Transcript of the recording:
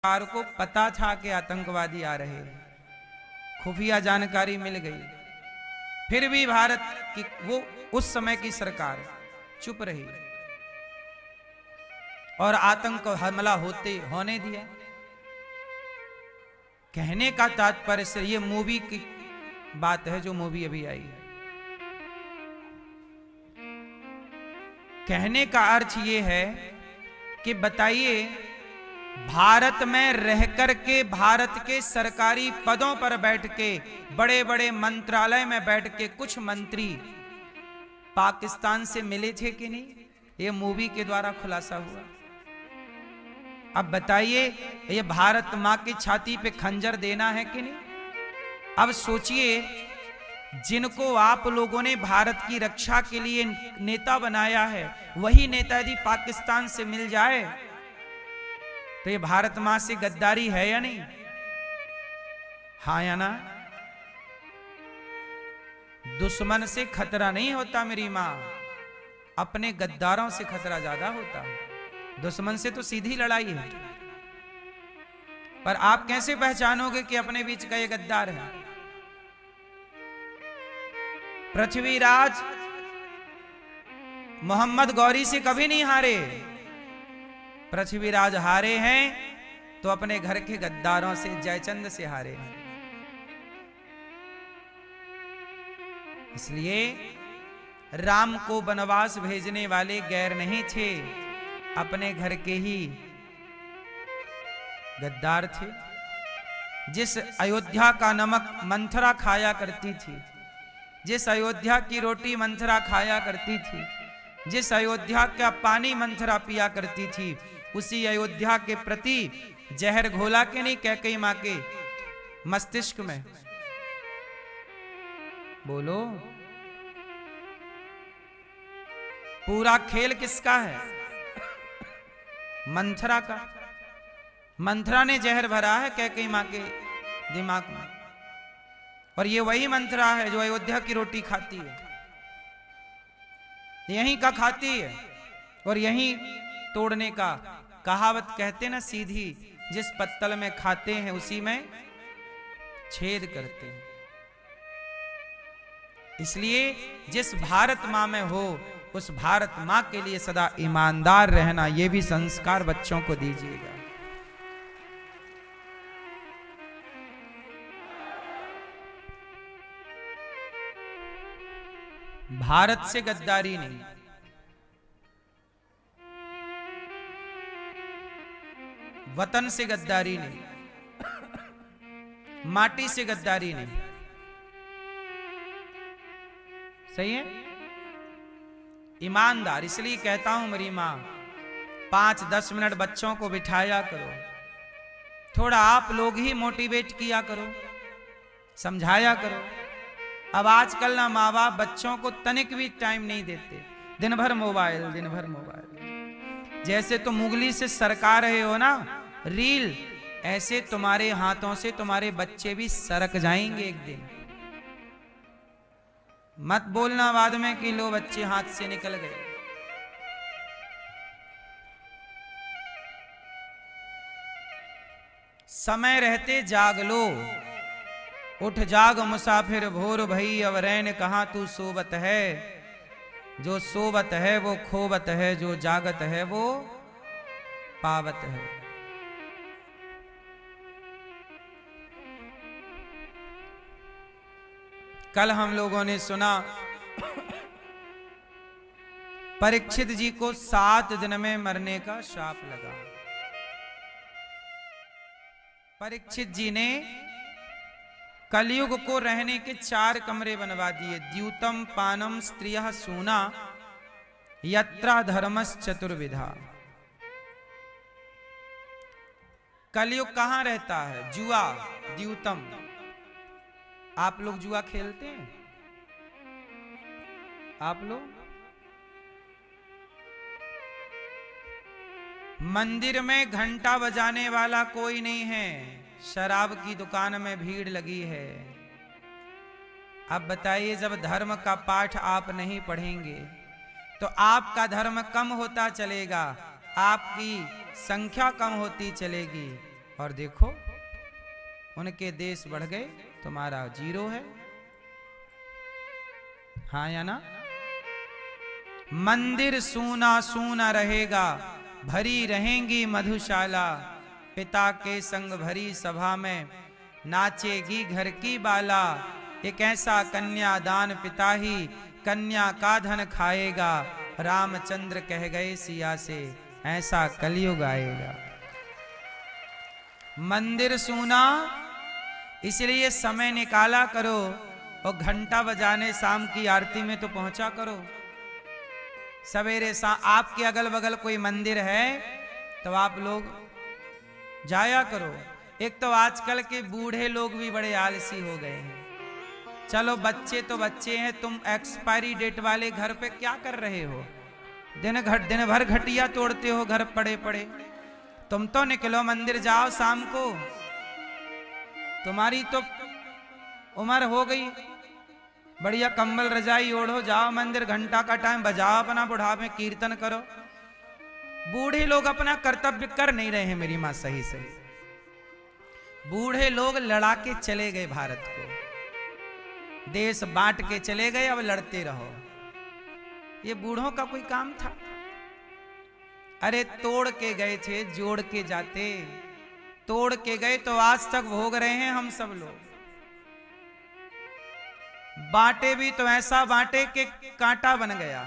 सरकार को पता था कि आतंकवादी आ रहे हैं, खुफिया जानकारी मिल गई, फिर भी भारत की वो उस समय की सरकार चुप रही और आतंक हमला होने दिया। कहने का तात्पर्य से ये मूवी की बात है जो मूवी अभी आई है। कहने का अर्थ ये है कि बताइए, भारत में रहकर के, भारत के सरकारी पदों पर बैठ के, बड़े बड़े मंत्रालय में बैठ के कुछ मंत्री पाकिस्तान से मिले थे कि नहीं? ये मूवी के द्वारा खुलासा हुआ। अब बताइए, ये भारत मां की छाती पे खंजर देना है कि नहीं? अब सोचिए, जिनको आप लोगों ने भारत की रक्षा के लिए नेता बनाया है, वही नेता यदि पाकिस्तान से मिल जाए तो ये भारत मां से गद्दारी है या नहीं? हाँ या ना? दुश्मन से खतरा नहीं होता मेरी मां, अपने गद्दारों से खतरा ज्यादा होता है। दुश्मन से तो सीधी लड़ाई है, पर आप कैसे पहचानोगे कि अपने बीच का ये गद्दार है? पृथ्वीराज मोहम्मद गौरी से कभी नहीं हारे। पृथ्वीराज हारे हैं तो अपने घर के गद्दारों से, जयचंद से हारे हैं। इसलिए राम को वनवास भेजने वाले गैर नहीं थे, अपने घर के ही गद्दार थे। जिस अयोध्या का नमक मंथरा खाया करती थी, जिस अयोध्या की रोटी मंथरा खाया करती थी, जिस अयोध्या का पानी मंथरा पिया करती थी, उसी अयोध्या के प्रति जहर घोला के नहीं कैकेयी मां के मस्तिष्क में? बोलो, पूरा खेल किसका है? मंथरा का। मंथरा ने जहर भरा है कैकेयी मां के दिमाग में, और ये वही मंथरा है जो अयोध्या की रोटी खाती है, यहीं का खाती है और यहीं तोड़ने का। कहावत कहते ना सीधी, जिस पत्तल में खाते हैं उसी में छेद करते हैं। इसलिए जिस भारत मां में हो, उस भारत मां के लिए सदा ईमानदार रहना, यह भी संस्कार बच्चों को दीजिएगा। भारत से गद्दारी नहीं, वतन से गद्दारी नहीं, माटी से गद्दारी नहीं। सही है? ईमानदार। इसलिए कहता हूं मेरी मां, 5-10 मिनट बच्चों को बिठाया करो, थोड़ा आप लोग ही मोटिवेट किया करो, समझाया करो। अब आजकल ना माँ बाप बच्चों को तनिक भी टाइम नहीं देते, दिन भर मोबाइल, दिन भर मोबाइल। जैसे तुम उंगली से सरका रहे हो ना रील, ऐसे तुम्हारे हाथों से तुम्हारे बच्चे भी सरक जाएंगे एक दिन। मत बोलना बाद में कि लो बच्चे हाथ से निकल गए। समय रहते जाग लो, उठ जाग मुसाफिर भोर भई, अब रैन कहां तू सोबत है। जो सोबत है वो खोबत है, जो जागत है वो पावत है। कल हम लोगों ने सुना परीक्षित जी को 7 दिन में मरने का शाप लगा। परीक्षित जी ने कलयुग को रहने के 4 कमरे बनवा दिए। द्यूतम पानम स्त्रियः सूना यत्रा धर्मस् चतुर्विधा। कलयुग कहां रहता है? जुआ, द्यूतम। आप लोग जुआ खेलते हैं? आप लोग मंदिर में घंटा बजाने वाला कोई नहीं है, शराब की दुकान में भीड़ लगी है। अब बताइए, जब धर्म का पाठ आप नहीं पढ़ेंगे तो आपका धर्म कम होता चलेगा, आपकी संख्या कम होती चलेगी। और देखो उनके देश बढ़ गए, तुम्हारा जीरो है। हाँ या ना? मंदिर सूना सूना रहेगा, भरी रहेंगी मधुशाला। पिता के संग भरी सभा में नाचेगी घर की बाला। एक ऐसा कन्यादान पिता ही कन्या का धन खाएगा। रामचंद्र कह गए सिया से, ऐसा कलयुग आएगा। मंदिर सूना, इसलिए समय निकाला करो और घंटा बजाने शाम की आरती में तो पहुंचा करो। सवेरे आपके अगल बगल कोई मंदिर है तो आप लोग जाया करो। एक तो आजकल के बूढ़े लोग भी बड़े आलसी हो गए हैं। चलो बच्चे तो बच्चे हैं, तुम एक्सपायरी डेट वाले घर पे क्या कर रहे हो? दिन भर घटिया तोड़ते हो घर पड़े पड़े। तुम तो निकलो मंदिर जाओ शाम को, तुम्हारी तो उम्र हो गई, बढ़िया कंबल रजाई ओढ़ो, जाओ मंदिर, घंटा का टाइम बजाओ, अपना बुढ़ापे में कीर्तन करो। बूढ़े लोग अपना कर्तव्य कर नहीं रहे हैं मेरी मां, सही सही। बूढ़े लोग लड़ा के चले गए भारत को, देश बांट के चले गए, अब लड़ते रहो। ये बूढ़ों का कोई काम था? अरे तोड़ के गए थे, जोड़ के जाते। तोड़ के गए तो आज तक भोग रहे हैं हम सब लोग। बांटे भी तो ऐसा बांटे कि कांटा बन गया।